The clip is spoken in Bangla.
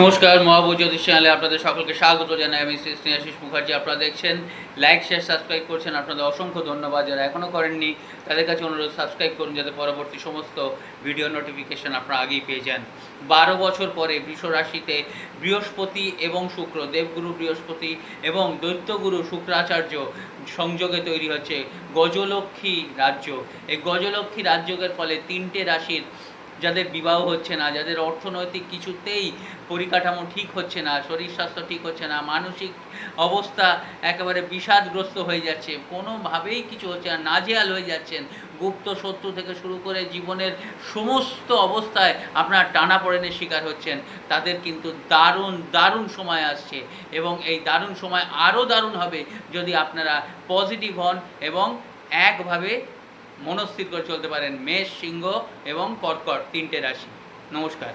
নমস্কার, মহাবুজ জ্যোতিষ চ্যানেলে আপনাদের সকলকে স্বাগত জানাই। আমি শ্রী স্নেহাশিস মুখার্জি। আপনারা দেখছেন, লাইক শেয়ার সাবস্ক্রাইব করছেন, আপনাদের অসংখ্য ধন্যবাদ। যারা এখনও করেননি তাদের কাছে অনুরোধ, সাবস্ক্রাইব করুন যাতে পরবর্তী সমস্ত ভিডিও নোটিফিকেশান আপনারা আগেই পেয়ে যান। 12 বছর পরে বৃষ রাশিতে বৃহস্পতি এবং শুক্র, দেবগুরু বৃহস্পতি এবং দৈত্যগুরু শুক্রাচার্য সংযোগে তৈরি হচ্ছে গজলক্ষ্মী রাজ্য। এই গজলক্ষ্মী রাজযোগের ফলে 3টে রাশির যাদের বিবাহ হচ্ছে না, যাদের অর্থনৈতিক কিছুতেই পরিকাঠামো ঠিক হচ্ছে না, শরীর স্বাস্থ্য ঠিক হচ্ছে না, মানসিক অবস্থা একেবারে বিষাদগ্রস্ত হয়ে যাচ্ছে, কোনোভাবেই কিছু হচ্ছে না, নাজেহাল হয়ে যাচ্ছেন, গুপ্ত শত্রু থেকে শুরু করে জীবনের সমস্ত অবস্থায় আপনার টানাপোড়েনের শিকার হচ্ছেন, তাদের কিন্তু দারুণ দারুণ সময় আসছে। এবং এই দারুণ সময় আরও দারুণ হবে যদি আপনারা পজিটিভ হন এবং একভাবে মনস্থির করে চলতে পারেন। মেষ, সিংহ এবং কর্কট 3টে রাশি। নমস্কার।